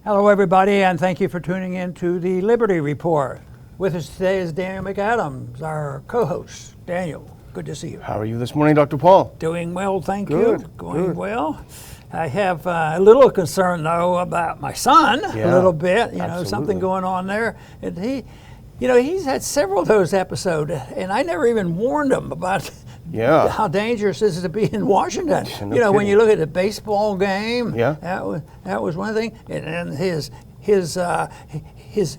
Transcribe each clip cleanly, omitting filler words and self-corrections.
Hello, everybody, and thank you for tuning in to the Liberty Report. With us today is Daniel McAdams, our co-host. Daniel, good to see you. How are you this morning, Dr. Paul? Doing well, thank Good, you. Going good. well. I have a little concern, though, about my son, a little bit. Something going on there. And he's had several of those episodes, and I never even warned him about how dangerous it is to be in Washington. No when you look at the baseball game, Yeah. that was one thing, and his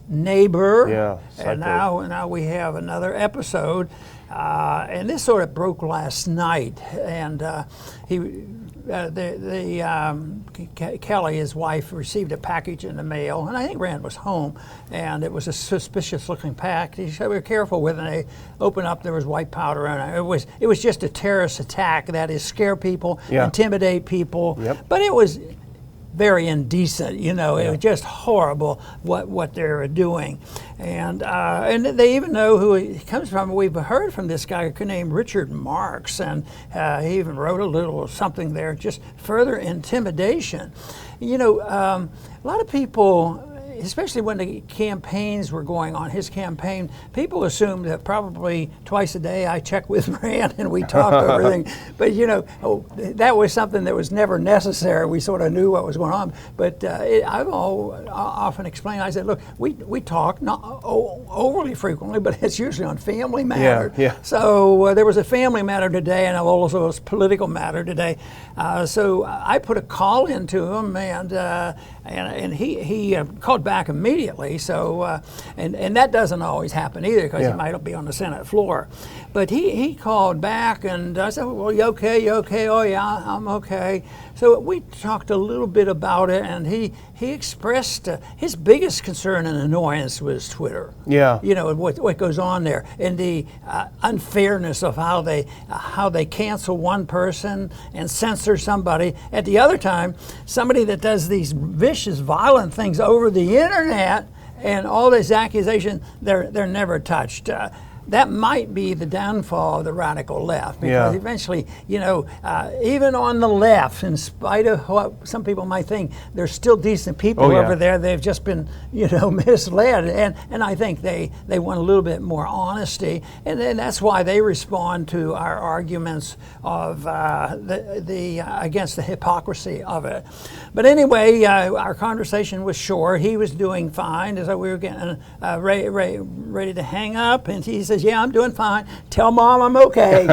neighbor, and now we have another episode, and this sort of broke last night, and Kelly, his wife, received a package in the mail, and I think Rand was home, and it was a suspicious-looking package. He said, "We were careful with it." And they opened up, there was white powder in it. It was just a terrorist attack. That is, scare people, intimidate people. But it was very indecent, It was just horrible what they were doing, and they even know who he comes from. We've heard from this guy named Richard Marks, and he even wrote a little something there, just further intimidation. A lot of people, especially when the campaigns were going on, his campaign, people assumed that probably twice a day I check with Rand and we talked everything. But that was something that was never necessary. We sort of knew what was going on. But I've often explained, I said, look, we talk not overly frequently, but it's usually on family matter. So there was a family matter today, and also a political matter today. So I put a call into him, and he called back immediately. So and that doesn't always happen either, because he might be on the Senate floor. But he called back, and I said, "Well, you okay? You okay?" "Oh yeah, I'm okay." So we talked a little bit about it, and he expressed his biggest concern and annoyance was Twitter. What goes on there, and the unfairness of how they cancel one person and censor somebody. At the other time, somebody that does these vicious, violent things over the internet and all these accusations, they're never touched. That might be the downfall of the radical left, because eventually, even on the left, in spite of what some people might think, there's still decent people over there. They've just been, misled, and I think they want a little bit more honesty, and then that's why they respond to our arguments of against the hypocrisy of it. But anyway, our conversation was short. He was doing fine, as we were getting ready to hang up, and he says, "Yeah, I'm doing fine. Tell Mom I'm okay."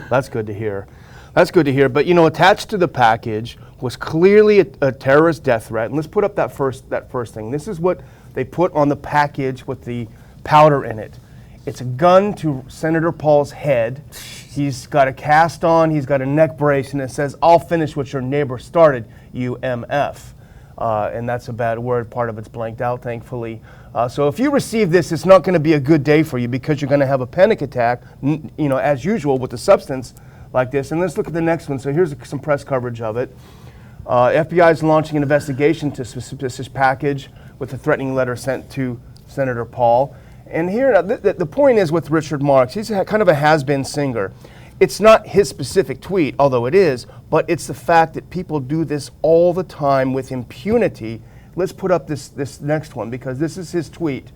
That's good to hear. That's good to hear. But attached to the package was clearly a terrorist death threat. And let's put up that first thing. This is what they put on the package with the powder in it. It's a gun to Senator Paul's head. He's got a cast on. He's got a neck brace, and it says, "I'll finish what your neighbor started, you MF." And that's a bad word. Part of it's blanked out, thankfully. So if you receive this, it's not going to be a good day for you, because you're going to have a panic attack, as usual with a substance like this. And let's look at the next one. So here's some press coverage of it. FBI is launching an investigation to this package with a threatening letter sent to Senator Paul. And here, the point is with Richard Marks, he's kind of a has-been singer. It's not his specific tweet, although it is, but it's the fact that people do this all the time with impunity. Let's put up this next one, because this is his tweet,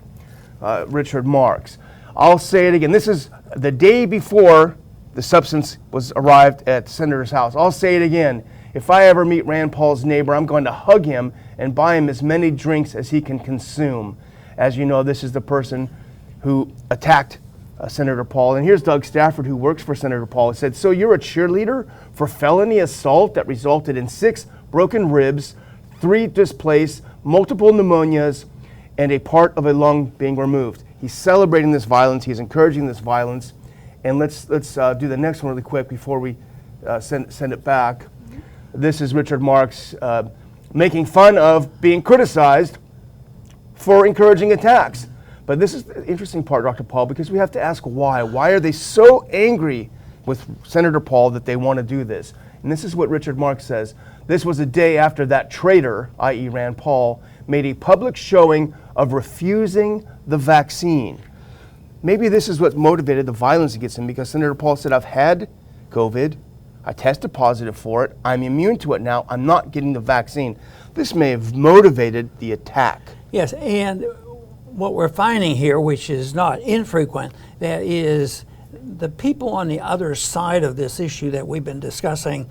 Richard Marks. I'll say it again. This is the day before the substance was arrived at the senator's house. I'll say it again. If I ever meet Rand Paul's neighbor, I'm going to hug him and buy him as many drinks as he can consume. As you know, this is the person who attacked Senator Paul. And here's Doug Stafford, who works for Senator Paul. He said, "So you're a cheerleader for felony assault that resulted in 6 broken ribs, 3 displaced, multiple pneumonias, and a part of a lung being removed." He's celebrating this violence. He's encouraging this violence. And let's do the next one really quick before we send it back. This is Richard Marks making fun of being criticized for encouraging attacks. But this is the interesting part, Dr. Paul, because we have to ask why. Why are they so angry with Senator Paul that they want to do this? And this is what Richard Marks says. "This was a day after that traitor, i.e. Rand Paul, made a public showing of refusing the vaccine." Maybe this is what motivated the violence against him, because Senator Paul said, "I've had COVID, I tested positive for it. I'm immune to it now. I'm not getting the vaccine. This may have motivated the attack. Yes, and what we're finding here, which is not infrequent, that is the people on the other side of this issue that we've been discussing,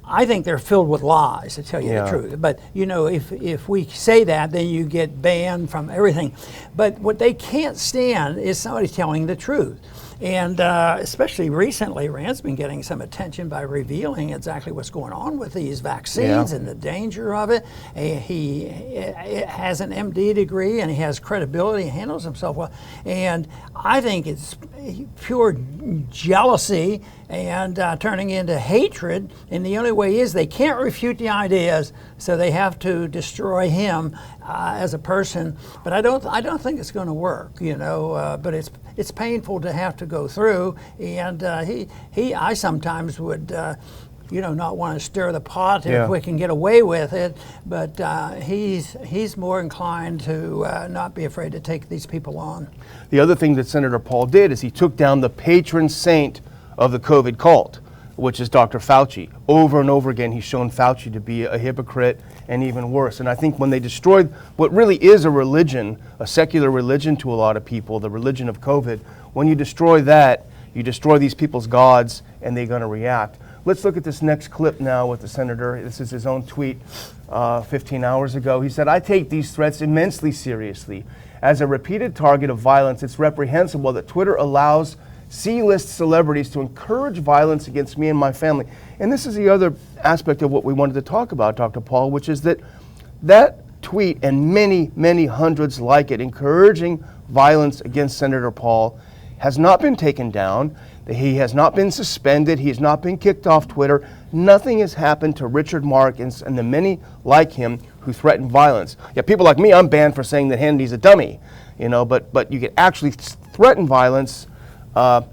I think they're filled with lies, to tell you the truth. But, you know, if we say that, then you get banned from everything. But what they can't stand is somebody telling the truth. And especially recently, Rand's been getting some attention by revealing exactly what's going on with these vaccines and the danger of it. He has an MD degree and he has credibility, he handles himself well. And I think it's pure jealousy and turning into hatred. And the only way is they can't refute the ideas, so they have to destroy him as a person. But I don't think it's going to work, you know. But it's painful to have to go through. And I sometimes would. You know, not want to stir the pot if we can get away with it, but he's more inclined to not be afraid to take these people on. The other thing that Senator Paul did is he took down the patron saint of the COVID cult, which is Dr. Fauci. Over and over again, he's shown Fauci to be a hypocrite and even worse. And I think when they destroyed what really is a religion, a secular religion to a lot of people, the religion of COVID, when you destroy that, you destroy these people's gods and they're going to react. Let's look at this next clip now with the senator. This is his own tweet 15 hours ago. He said, "I take these threats immensely seriously. As a repeated target of violence, it's reprehensible that Twitter allows C-list celebrities to encourage violence against me and my family." And this is the other aspect of what we wanted to talk about, Dr. Paul, which is that tweet and many, many hundreds like it, encouraging violence against Senator Paul, has not been taken down. He has not been suspended. He has not been kicked off Twitter. Nothing has happened to Richard Mark and the many like him who threaten violence. Yeah, people like me, I'm banned for saying that Hannity's a dummy, you know, but you can actually threaten violence.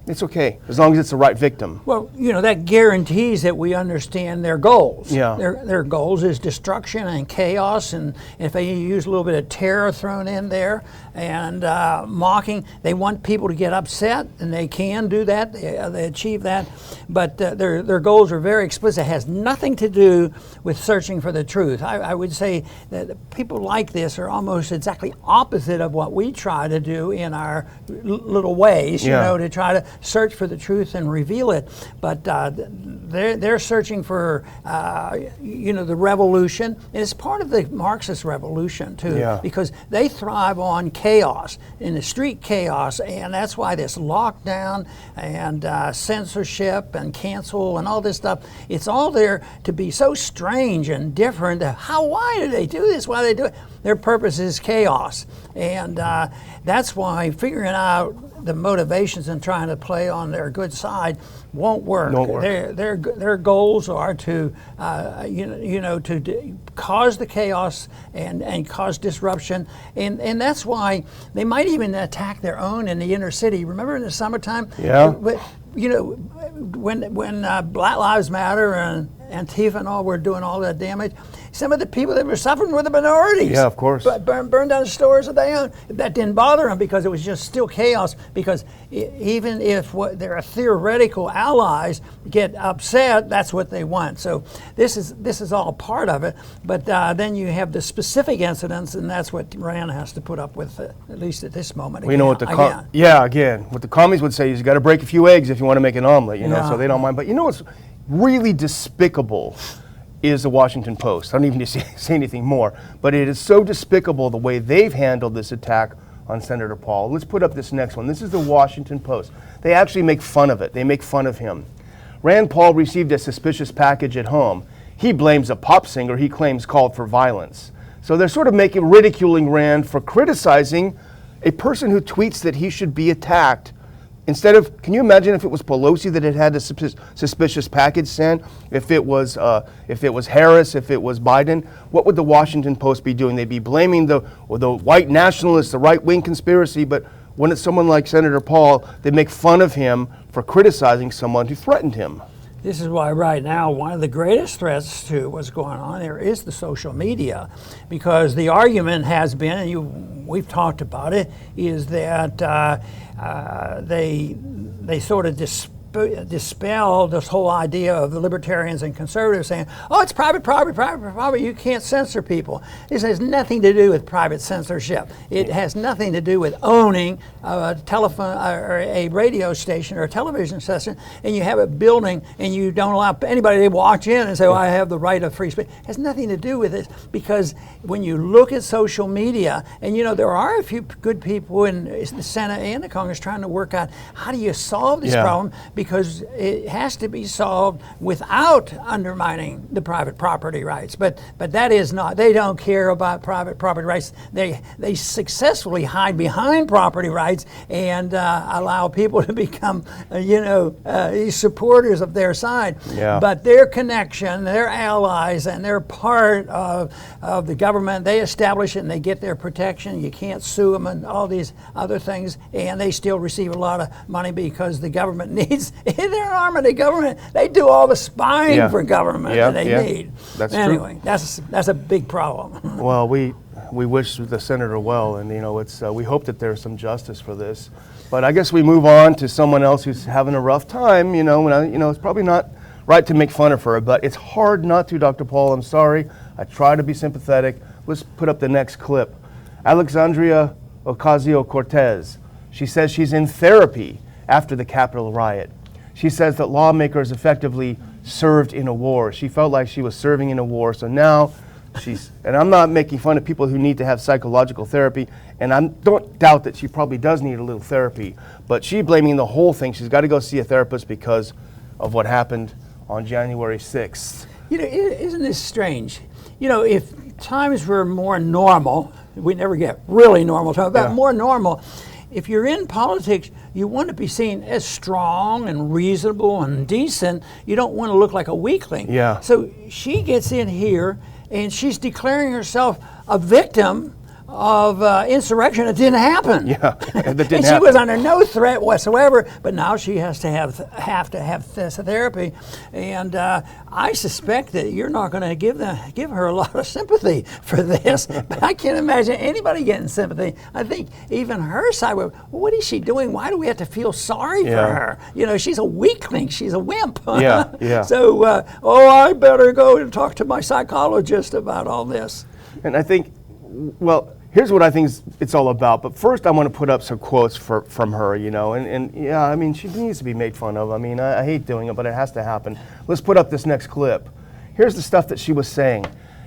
It's okay, as long as it's the right victim. Well, you know, that guarantees that we understand their goals. Yeah. Their goals is destruction and chaos, and if they use a little bit of terror thrown in there and mocking, they want people to get upset, and they can do that. They achieve that, but their goals are very explicit. It has nothing to do with searching for the truth. I would say that people like this are almost exactly opposite of what we try to do in our little ways, you know, to try to search for the truth and reveal it. But they're searching for, you know, the revolution. And it's part of the Marxist revolution, too, because they thrive on chaos, in the street chaos, and that's why this lockdown and censorship and cancel and all this stuff, it's all there to be so strange and different. Why do they do this? Why do they do it? Their purpose is chaos. And that's why figuring out the motivations and trying to play on their good side won't work. Their goals are to, to cause the chaos and cause disruption, and that's why they might even attack their own in the inner city. Remember in the summertime? Yeah. You know, when Black Lives Matter and Antifa and all were doing all that damage, some of the people that were suffering were the minorities. Yeah, of course. Burned down the stores that they owned. That didn't bother them because it was just still chaos. Because even if their theoretical allies get upset, that's what they want. So this is all part of it. But then you have the specific incidents, and that's what Rand has to put up with, at least at this moment. We know what what the commies would say is you got to break a few eggs if you want to make an omelet, you know, so they don't mind. But you know what's really despicable is the Washington Post. I don't even need to say anything more, but it is so despicable the way they've handled this attack on Senator Paul. Let's put up this next one. This is the Washington Post. They actually make fun of it. They make fun of him. Rand Paul received a suspicious package at home. He blames a pop singer he claims called for violence. So they're sort of ridiculing Rand for criticizing a person who tweets that he should be attacked. Instead of, can you imagine if it was Pelosi that had a suspicious package sent? If it was Harris, if it was Biden, what would the Washington Post be doing? They'd be blaming the white nationalists, the right-wing conspiracy. But when it's someone like Senator Paul, they make fun of him for criticizing someone who threatened him. This is why right now one of the greatest threats to what's going on there is the social media, because the argument has been, and we've talked about it, is that they sort of dispel this whole idea of the libertarians and conservatives saying, oh, it's private property, you can't censor people. This has nothing to do with private censorship. It has nothing to do with owning a telephone or a radio station or a television station, and you have a building and you don't allow anybody to walk in and say, well, I have the right of free speech. It has nothing to do with it, because when you look at social media, and there are a few good people in the Senate and the Congress trying to work out how do you solve this problem, because it has to be solved without undermining the private property rights. But that is not, they don't care about private property rights. They successfully hide behind property rights and allow people to become, supporters of their side. Yeah. But their connection, their allies, and they're part of the government. They establish it and they get their protection. You can't sue them and all these other things, and they still receive a lot of money because the government needs, they're an arm of the government. They do all the spying for government that they need. That's anyway, true. That's a big problem. Well, we wish the senator well, and it's we hope that there's some justice for this. But I guess we move on to someone else who's having a rough time. It's probably not right to make fun of her, but it's hard not to, Dr. Paul. I'm sorry. I try to be sympathetic. Let's put up the next clip. Alexandria Ocasio-Cortez. She says she's in therapy after the Capitol riot. She says that lawmakers effectively served in a war. She felt like she was serving in a war, so now and I'm not making fun of people who need to have psychological therapy, and I don't doubt that she probably does need a little therapy, but she's blaming the whole thing. She's got to go see a therapist because of what happened on January 6th. Isn't this strange? If times were more normal, we never get really normal time, but more normal, if you're in politics, you want to be seen as strong and reasonable and decent. You don't want to look like a weakling. Yeah. So she gets in here and she's declaring herself a victim of insurrection. It didn't happen. Yeah, that didn't and she happen. was under no threat whatsoever, but now she has to have this therapy, and I suspect that you're not going to give her a lot of sympathy for this. But I can't imagine anybody getting sympathy. I think even her side would, well, what is she doing? Why do we have to feel sorry for her? She's a weakling. She's a wimp. Yeah. So, I better go and talk to my psychologist about all this. And I think, well, here's what I think it's all about. But first, I want to put up some quotes from her, and she needs to be made fun of. I hate doing it, but it has to happen. Let's put up this next clip. Here's the stuff that she was saying.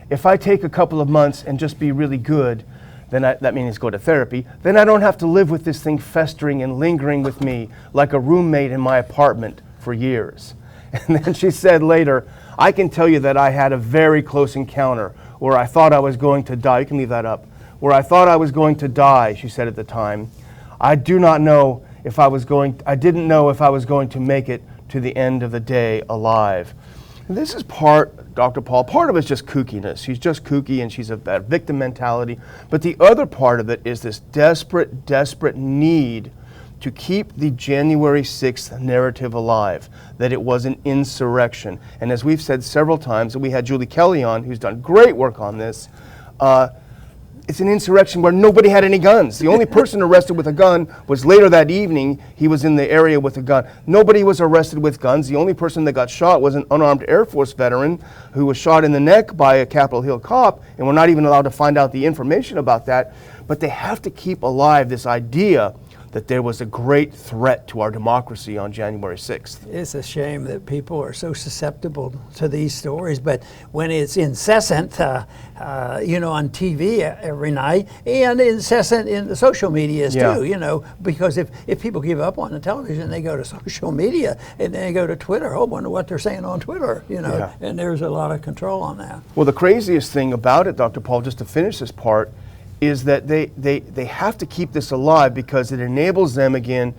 If I take a couple of months and just be really good, then that means go to therapy, then I don't have to live with this thing festering and lingering with me like a roommate in my apartment for years. And then she said later, I can tell you that I had a very close encounter where I thought I was going to die. You can leave that up. Where I thought I was going to die, she said at the time. I didn't know if I was going to make it to the end of the day alive. And this is part, Dr. Paul, part of it's just kookiness. She's just kooky and she's a victim mentality. But the other part of it is this desperate need to keep the January 6th narrative alive, that it was an insurrection. And as we've said several times, and we had Julie Kelly on, who's done great work on this, it's an insurrection where nobody had any guns. The only person arrested with a gun was later that evening. He was in the area with a gun. Nobody was arrested with guns. The only person that got shot was an unarmed Air Force veteran who was shot in the neck by a Capitol Hill cop, and we're not even allowed to find out the information about that. But they have to keep alive this idea that there was a great threat to our democracy on January 6th. It's a shame that people are so susceptible to these stories, but when it's incessant, on TV every night, and incessant in the social medias too, because if people give up on the television, they go to social media, and then they go to Twitter. Oh, wonder what they're saying on Twitter, and there's a lot of control on that. Well, the craziest thing about it, Dr. Paul, just to finish this part, is that they have to keep this alive because it enables them again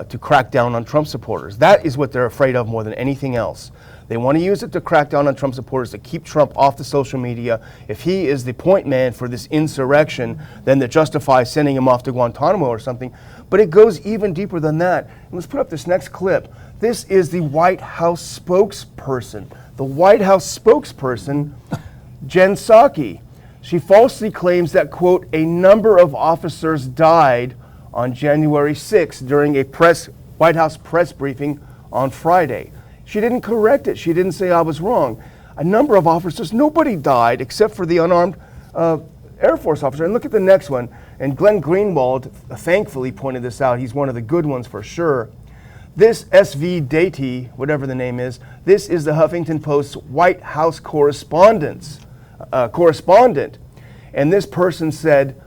to crack down on Trump supporters. That is what they're afraid of more than anything else. They want to use it to crack down on Trump supporters, to keep Trump off the social media. If he is the point man for this insurrection, then they justify sending him off to Guantanamo or something. But it goes even deeper than that. And let's put up this next clip. This is the White House spokesperson. The White House spokesperson, Jen Psaki. She falsely claims that, quote, a number of officers died on January 6th during a White House press briefing on Friday. She didn't correct it. She didn't say I was wrong. A number of officers, nobody died except for the unarmed Air Force officer. And look at the next one. And Glenn Greenwald thankfully pointed this out. He's one of the good ones for sure. This S.V. Datey, whatever the name is, this is the Huffington Post's White House correspondent. And this person said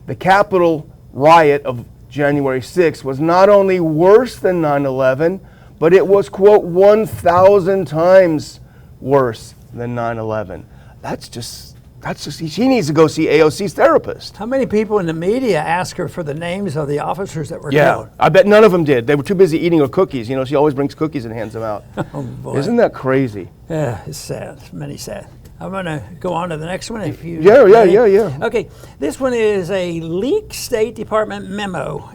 the Capitol riot of January 6th was not only worse than 9/11, but it was, quote, 1,000 times worse than 9/11. That's just, she needs to go see AOC's therapist. How many people in the media ask her for the names of the officers that were Yeah, killed? I bet none of them did. They were too busy eating her cookies. You know, she always brings cookies and hands them out. Oh, boy. Isn't that crazy? Yeah, it's sad. It's many sad. I'm going to go on to the next one if you... Yeah. Okay, this one is a leaked State Department memo.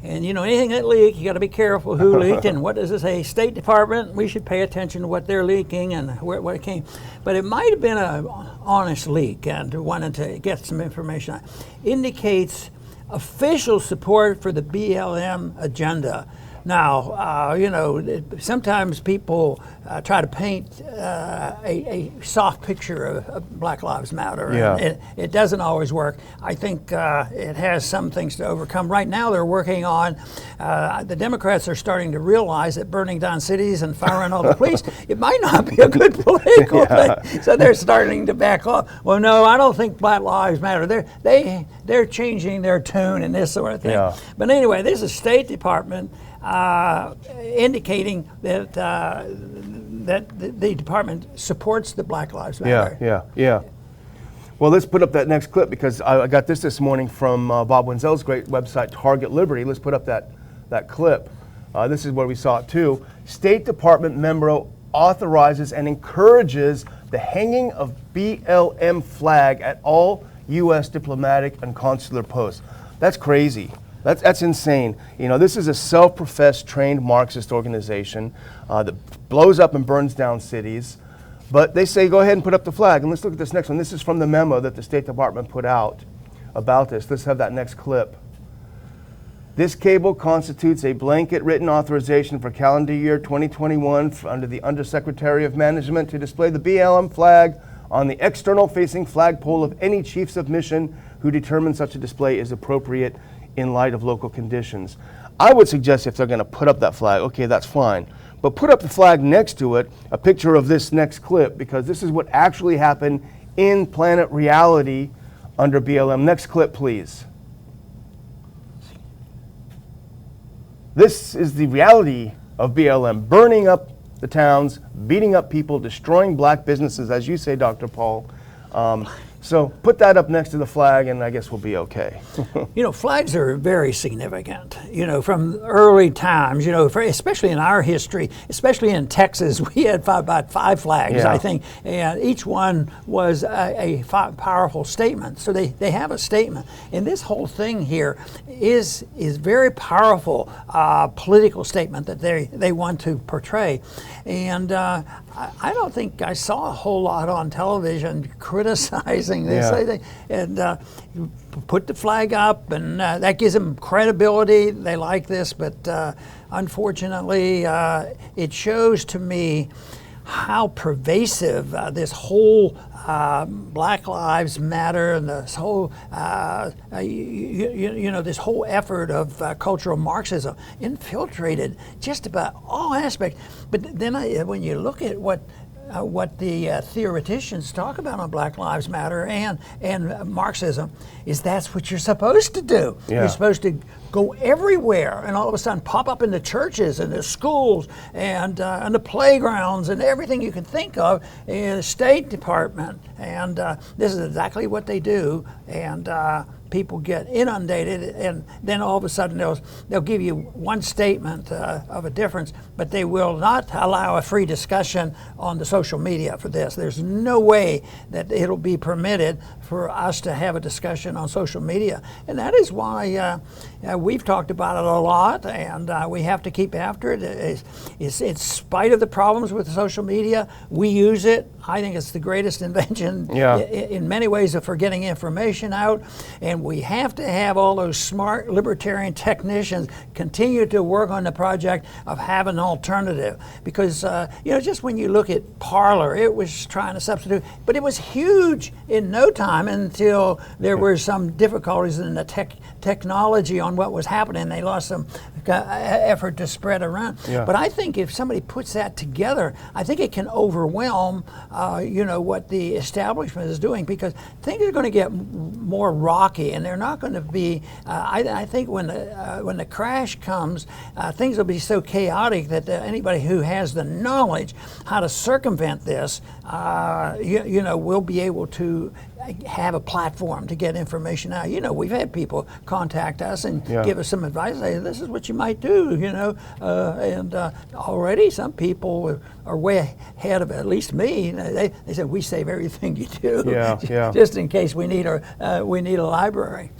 And you know, anything that leaks, you got to be careful who leaked and what does it say. State Department, we should pay attention to what they're leaking and what it came. But it might have been an honest leak and wanted to get some information. Indicates official support for the BLM agenda. Now, you know, sometimes people try to paint a soft picture of Black Lives Matter. Yeah. And it doesn't always work. I think it has some things to overcome. Right now they're working on, the Democrats are starting to realize that burning down cities and firing all the police, it might not be a good political thing. So they're starting to back off. Well, no, I don't think Black Lives Matter. They're changing their tune and this sort of thing. Yeah. But anyway, this is State Department indicating that that the department supports the Black Lives Matter. Yeah. Well, let's put up that next clip because I got this morning from Bob Wenzel's great website, Target Liberty. Let's put up that clip. This is where we saw it too. State Department memo authorizes and encourages the hanging of BLM flag at all U.S. diplomatic and consular posts. That's crazy. That's insane. You know, this is a self-professed trained Marxist organization that blows up and burns down cities. But they say, go ahead and put up the flag. And let's look at this next one. This is from the memo that the State Department put out about this. Let's have that next clip. This cable constitutes a blanket written authorization for calendar year 2021 under the Undersecretary of Management to display the BLM flag on the external facing flagpole of any chiefs of mission who determine such a display is appropriate in light of local conditions. I would suggest if they're going to put up that flag, okay, that's fine. But put up the flag next to it, a picture of this next clip, because this is what actually happened in Planet Reality under BLM. Next clip, please. This is the reality of BLM, burning up the towns, beating up people, destroying black businesses, as you say, Dr. Paul. So put that up next to the flag and I guess we'll be okay. You know, flags are very significant, you know, from early times, you know, especially in our history, especially in Texas, we had about five flags, I think, and each one was a powerful statement. So they have a statement. And this whole thing here is very powerful political statement that they want to portray. And I don't think I saw a whole lot on television criticizing this. And you put the flag up, and that gives them credibility. They like this, but unfortunately, it shows to me how pervasive this whole Black Lives Matter and this whole, you know, this whole effort of cultural Marxism infiltrated just about all aspects. But then when you look at what the theoreticians talk about on Black Lives Matter and Marxism, is that's what you're supposed to do. You're supposed to go everywhere and all of a sudden pop up in the churches and the schools and the playgrounds and everything you can think of in the State Department. And this is exactly what they do. And people get inundated, and then all of a sudden they'll give you one statement of a difference, but they will not allow a free discussion on the social media for this. There's no way that it'll be permitted for us to have a discussion on social media, and that is why we've talked about it a lot, and we have to keep after it. In spite of the problems with social media, we use it. I think it's the greatest invention in many ways for getting information out, and we have to have all those smart libertarian technicians continue to work on the project of having alternative because just when you look at Parler, it was trying to substitute, but it was huge in no time until there were some difficulties in the technology on what was happening. They lost some effort to spread around. Yeah. But I think if somebody puts that together, I think it can overwhelm what the establishment is doing, because things are going to get more rocky, and they're not going to be. I think when the crash comes, things will be so chaotic that anybody who has the knowledge how to circumvent this, will be able to have a platform to get information out. We've had people contact us and give us some advice. Say, this is what you might do. And already some people are way ahead of it. At least me. They said, we save everything you do. Yeah. Just in case we need a library.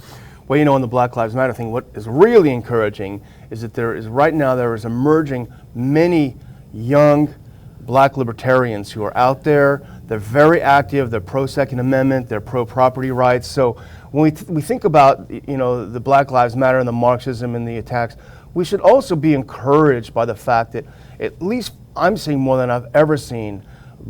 Well, on the Black Lives Matter thing, what is really encouraging is that there is emerging many young Black libertarians who are out there. They're very active. They're pro-Second Amendment. They're pro-property rights. So when we think about the Black Lives Matter and the Marxism and the attacks, we should also be encouraged by the fact that at least I'm seeing more than I've ever seen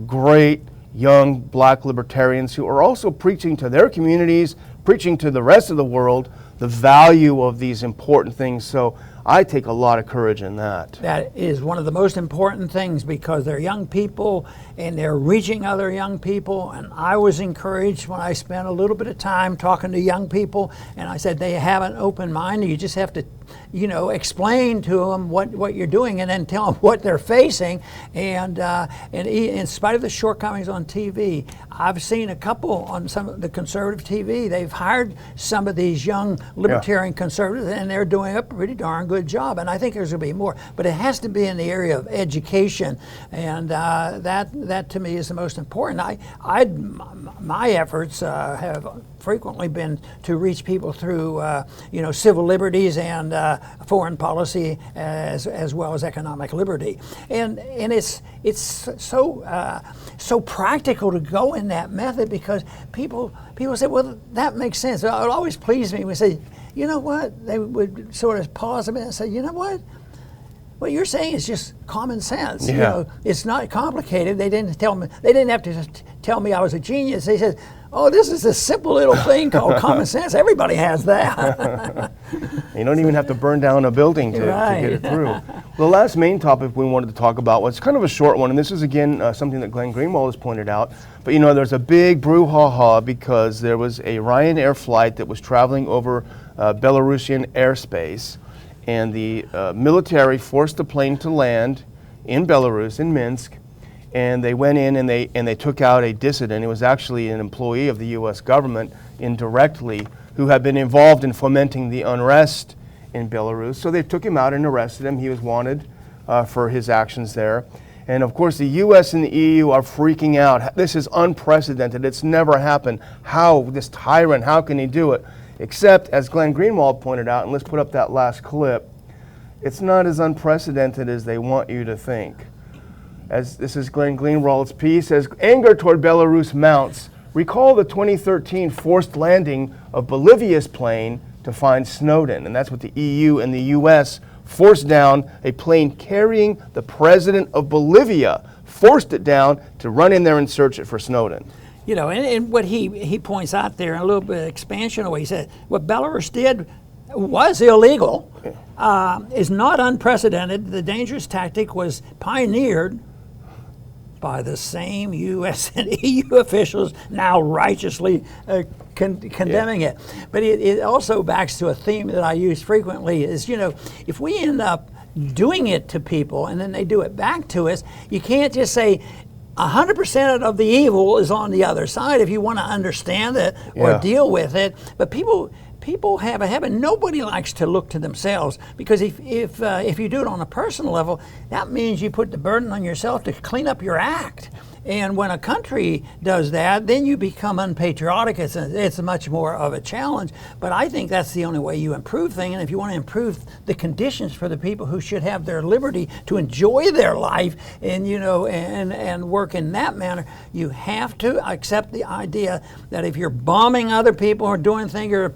great young Black libertarians who are also preaching to their communities, preaching to the rest of the world the value of these important things. So I take a lot of courage in that. That is one of the most important things, because they're young people and they're reaching other young people. And I was encouraged when I spent a little bit of time talking to young people, and I said they have an open mind. You just have to explain to them what you're doing, and then tell them what they're facing. And in spite of the shortcomings on TV, I've seen a couple on some of the conservative TV. They've hired some of these young libertarian conservatives, and they're doing a pretty darn good job. And I think there's going to be more, but it has to be in the area of education, and that to me is the most important. My efforts have frequently been to reach people through civil liberties and foreign policy as well as economic liberty, and it's so practical to go in that method, because people say, well, that makes sense. It always pleased me. We say, you know what? They would sort of pause a minute and say, you know what? What you're saying is just common sense. Yeah. It's not complicated. They didn't tell me. They didn't have to tell me I was a genius. They said, "Oh, this is a simple little thing called common sense. Everybody has that." You don't even have to burn down a building to get it through. The last main topic we wanted to talk about was kind of a short one, and this is again something that Glenn Greenwald has pointed out. But there's a big brouhaha because there was a Ryanair flight that was traveling over Belarusian airspace, and the military forced the plane to land in Belarus, in Minsk, and they went in and they took out a dissident. It was actually an employee of the U.S. government indirectly who had been involved in fomenting the unrest in Belarus. So they took him out and arrested him. He was wanted for his actions there. And of course the U.S. and the EU are freaking out. This is unprecedented. It's never happened. How, this tyrant, how can he do it? Except, as Glenn Greenwald pointed out, and let's put up that last clip, it's not as unprecedented as they want you to think. As this is Glenn Greenwald's piece, as anger toward Belarus mounts, recall the 2013 forced landing of Bolivia's plane to find Snowden. And that's what the EU and the US forced down, a plane carrying the president of Bolivia, forced it down to run in there and search it for Snowden. And what he points out there, a little bit of expansion of what he said, what Belarus did was illegal, is not unprecedented. The dangerous tactic was pioneered by the same U.S. and EU officials, now righteously condemning it. But it also backs to a theme that I use frequently is, if we end up doing it to people and then they do it back to us, you can't just say, 100% of the evil is on the other side if you want to understand it or deal with it. But people have a habit. Nobody likes to look to themselves, because if you do it on a personal level, that means you put the burden on yourself to clean up your act. And when a country does that, then you become unpatriotic. It's much more of a challenge. But I think that's the only way you improve things. And if you want to improve the conditions for the people who should have their liberty to enjoy their life and and work in that manner, you have to accept the idea that if you're bombing other people or doing things or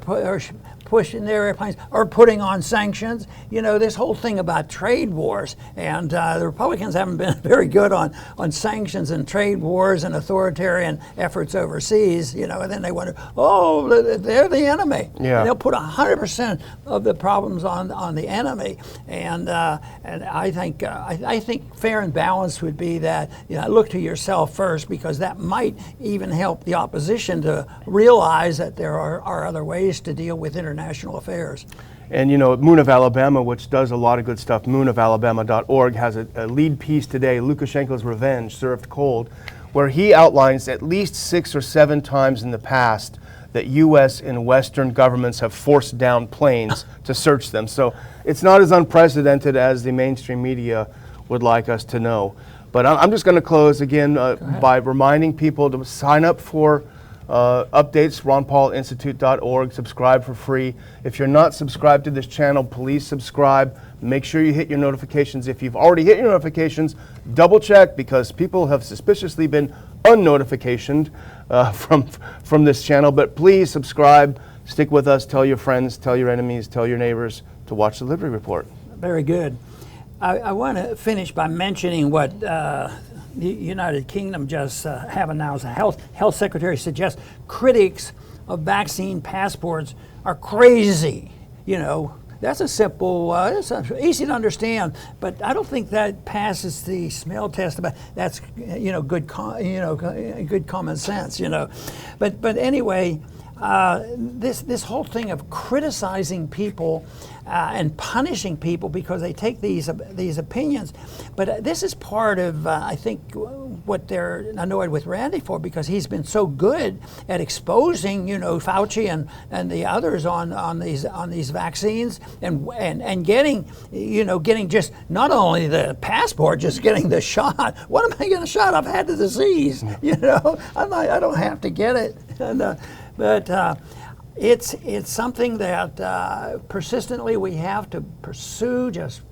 pushing their airplanes or putting on sanctions. You know, this whole thing about trade wars, and the Republicans haven't been very good on sanctions and trade wars and authoritarian efforts overseas. You know, and then they wonder, oh, they're the enemy. Yeah. And they'll put 100% of the problems on the enemy. And I think fair and balanced would be that, you know, look to yourself first, because that might even help the opposition to realize that there are other ways to deal with international affairs. And you know, Moon of Alabama, which does a lot of good stuff, moonofalabama.org, has a lead piece today, Lukashenko's Revenge Served Cold, where he outlines at least 6 or 7 times in the past that U.S. and Western governments have forced down planes to search them. So it's not as unprecedented as the mainstream media would like us to know. But I'm just going to close again by reminding people to sign up for updates, ronpaulinstitute.org, subscribe for free. If you're not subscribed to this channel, please subscribe. Make sure you hit your notifications. If you've already hit your notifications, double check, because people have suspiciously been unnotificationed from this channel. But please subscribe, stick with us, tell your friends, tell your enemies, tell your neighbors to watch the Liberty Report. Very good. I want to finish by mentioning what the United Kingdom just have announced. The Health Secretary suggests critics of vaccine passports are crazy. You know, that's a simple, it's easy to understand, but I don't think that passes the smell test. But that's, you know, good common sense. You know, but anyway. This whole thing of criticizing people and punishing people because they take these opinions, but this is part of I think what they're annoyed with Randy for, because he's been so good at exposing, you know, Fauci and the others on these vaccines and getting, you know, getting just not only the passport, just getting the shot. What am I getting a shot? I've had the disease. You know, I don't have to get it. And, but it's something that persistently we have to pursue, just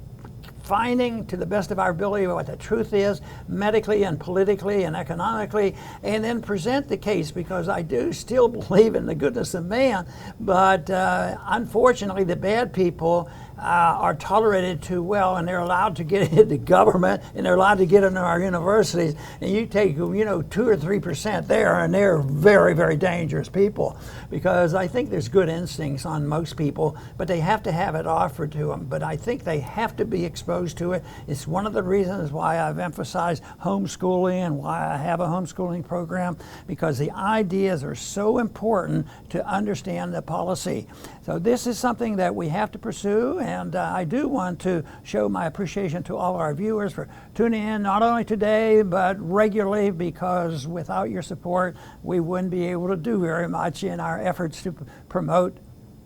finding to the best of our ability what the truth is, medically and politically and economically, and then present the case, because I do still believe in the goodness of man, but unfortunately the bad people are tolerated too well, and they're allowed to get into government, and they're allowed to get into our universities, and you take, you know, 2 or 3% there, and they're very, very dangerous people, because I think there's good instincts on most people, but they have to have it offered to them. But I think they have to be exposed to it. It's one of the reasons why I've emphasized homeschooling and why I have a homeschooling program, because the ideas are so important to understand the policy. So this is something that we have to pursue, and I do want to show my appreciation to all our viewers for tuning in, not only today, but regularly, because without your support, we wouldn't be able to do very much in our efforts to promote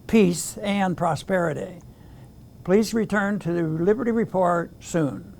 peace and prosperity. Please return to the Liberty Report soon.